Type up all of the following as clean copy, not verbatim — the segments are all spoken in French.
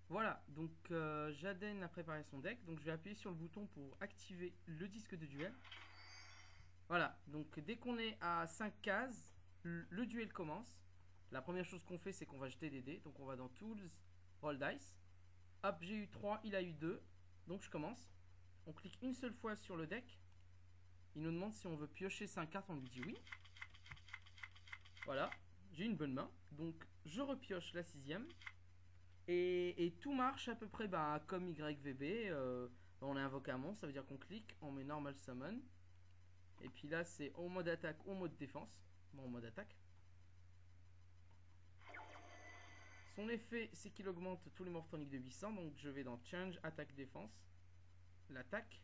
Voilà, donc Jaden a préparé son deck, donc je vais appuyer sur le bouton pour activer le disque de duel. Voilà, donc dès qu'on est à 5 cases, le duel commence. La première chose qu'on fait, c'est qu'on va jeter des dés. Donc on va dans Tools, Roll Dice. Hop, j'ai eu 3, il a eu 2. Donc je commence. On clique une seule fois sur le deck. Il nous demande si on veut piocher 5 cartes, on lui dit oui. Voilà, j'ai une bonne main. Donc je repioche la sixième. Et tout marche à peu près comme YVB. On invoque un monstre, ça veut dire qu'on clique, on met Normal Summon. Et puis là, c'est au mode attaque ou mode défense. Bon, en mode attaque. Son effet, c'est qu'il augmente tous les morts toniques de 800. Donc je vais dans Change, Attaque, Défense, l'attaque.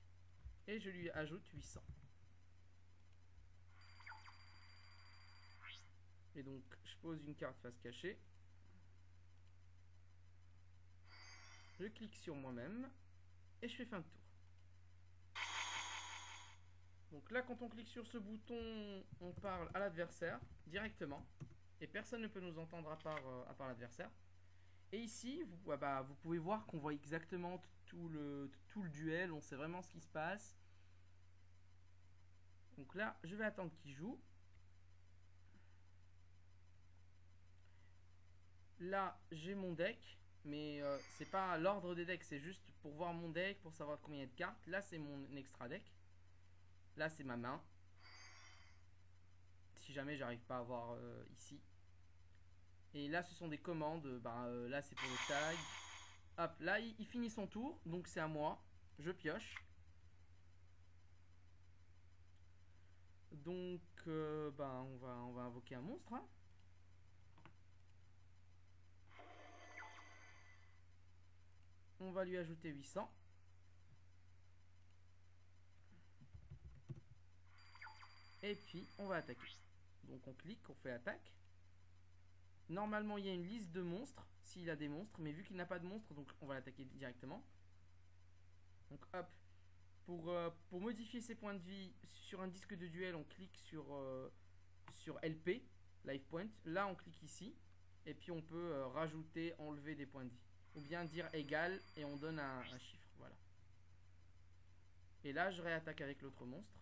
Et je lui ajoute 800. Et donc, je pose une carte face cachée. Je clique sur moi-même. Et je fais fin de tour. Donc là, quand on clique sur ce bouton, on parle à l'adversaire directement. Et personne ne peut nous entendre à part l'adversaire. Et ici, vous pouvez voir qu'on voit exactement tout le duel. On sait vraiment ce qui se passe. Donc là, je vais attendre qu'il joue. Là, j'ai mon deck. Mais c'est pas l'ordre des decks. C'est juste pour voir mon deck, pour savoir combien il y a de cartes. Là, c'est mon extra deck. Là, c'est ma main. Si jamais j'arrive pas à voir ici. Et là, ce sont des commandes. Là, c'est pour le tag. Hop, là, il finit son tour. Donc, c'est à moi. Je pioche. Donc, on va invoquer un monstre. Hein. On va lui ajouter 800. Et puis, on va attaquer. Donc, on clique, on fait attaque. Normalement, il y a une liste de monstres, s'il a des monstres. Mais vu qu'il n'a pas de monstres, donc on va l'attaquer directement. Donc, hop. Pour modifier ses points de vie sur un disque de duel, on clique sur LP, Life Point. Là, on clique ici. Et puis, on peut rajouter, enlever des points de vie. Ou bien dire égal et on donne un chiffre. Voilà. Et là, je réattaque avec l'autre monstre.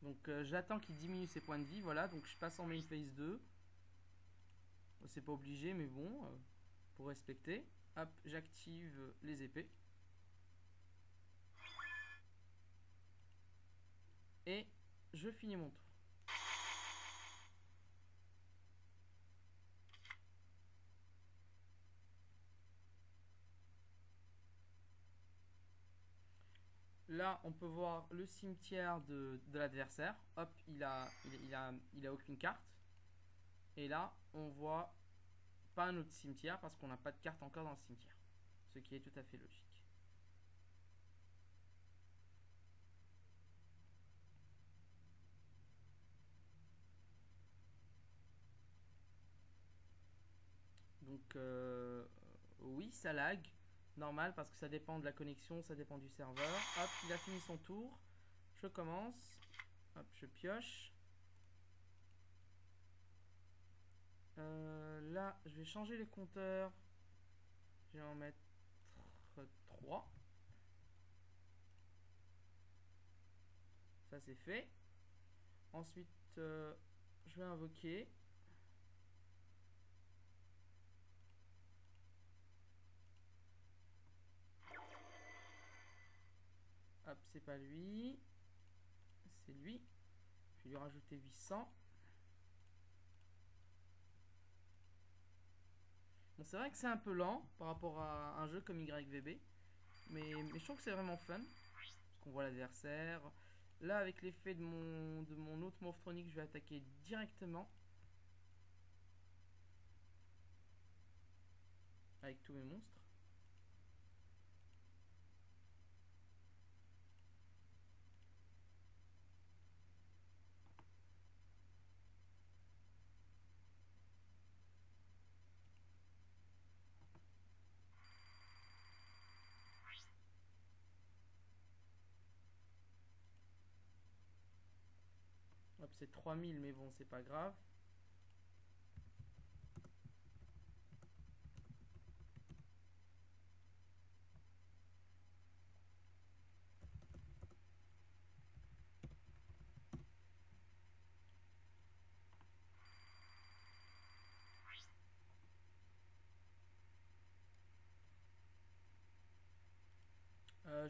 Donc j'attends qu'il diminue ses points de vie. Voilà, donc je passe en main phase 2. C'est pas obligé, mais bon, pour respecter. Hop, j'active les épées. Et je finis mon tour. Là, on peut voir le cimetière de l'adversaire. Hop, il a aucune carte. Et là, on voit pas un autre cimetière parce qu'on n'a pas de carte encore dans le cimetière. Ce qui est tout à fait logique. Donc, oui, ça lag. Normal parce que ça dépend de la connexion, ça dépend du serveur. Hop, il a fini son tour. Je commence. Hop, je pioche. Là, je vais changer les compteurs. Je vais en mettre 3. Ça, c'est fait. Ensuite, je vais invoquer. Hop, c'est pas lui. C'est lui. Je vais lui rajouter 800. Bon, c'est vrai que c'est un peu lent par rapport à un jeu comme YVB. Mais je trouve que c'est vraiment fun. Parce qu'on voit l'adversaire. Là, avec l'effet de mon autre Morphronic, je vais attaquer directement. Avec tous mes monstres. Hop, c'est 3000, mais bon, c'est pas grave.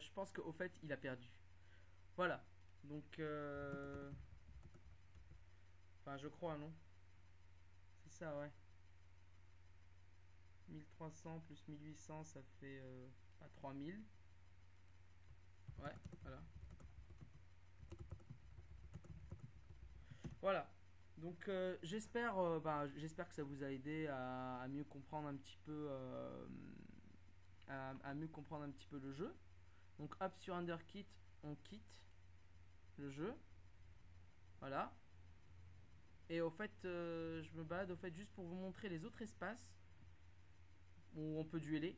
Je pense qu'au fait, il a perdu. Voilà. Donc, enfin, je crois, non? C'est ça, ouais. 1300 plus 1800, ça fait 3000. Ouais, voilà. Voilà. Donc, j'espère que ça vous a aidé à mieux comprendre un petit peu, à mieux comprendre un petit peu le jeu. Donc, hop, sur Underkit, on quitte le jeu. Voilà. Et au fait, je me balade au fait juste pour vous montrer les autres espaces où on peut dueller.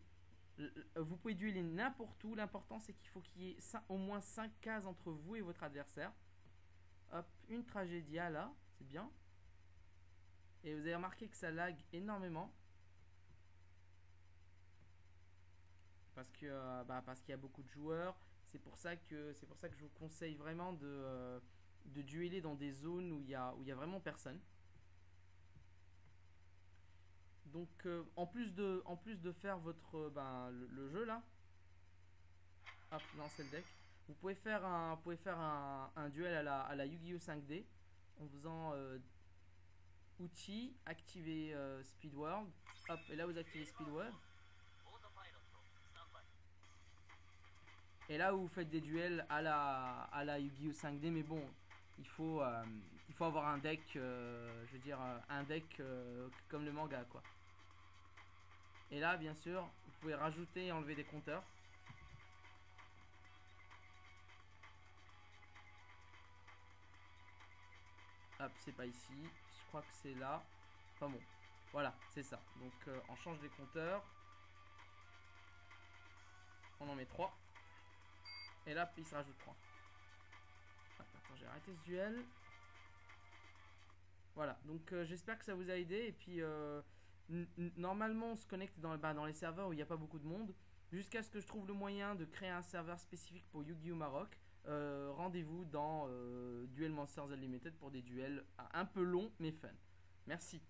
Vous pouvez dueller n'importe où. L'important, c'est qu'il faut qu'il y ait au moins 5 cases entre vous et votre adversaire. Hop, une tragédia là, c'est bien. Et vous avez remarqué que ça lag énormément. Parce qu'il y a beaucoup de joueurs. C'est pour ça que je vous conseille vraiment de dueller dans des zones où il y a vraiment personne. Donc en plus de faire le jeu là, hop, lancer le deck. Vous pouvez faire un duel à la Yu-Gi-Oh 5D en faisant outils, activer Speed World. Hop, et là vous activez Speed World. Et là vous faites des duels à la Yu-Gi-Oh 5D, mais bon, il faut avoir un deck, je veux dire un deck comme le manga quoi. Et là bien sûr, vous pouvez rajouter et enlever des compteurs. Hop, c'est pas ici. Je crois que c'est là. Enfin bon. Voilà, c'est ça. Donc on change les compteurs. On en met 3. Et là, il se rajoute 3. Hop, attends, j'ai arrêté ce duel. Voilà, donc j'espère que ça vous a aidé. Et puis, normalement, on se connecte dans les serveurs où il n'y a pas beaucoup de monde. Jusqu'à ce que je trouve le moyen de créer un serveur spécifique pour Yu-Gi-Oh! Maroc. Rendez-vous dans Duel Monsters Unlimited pour des duels un peu longs mais fun. Merci.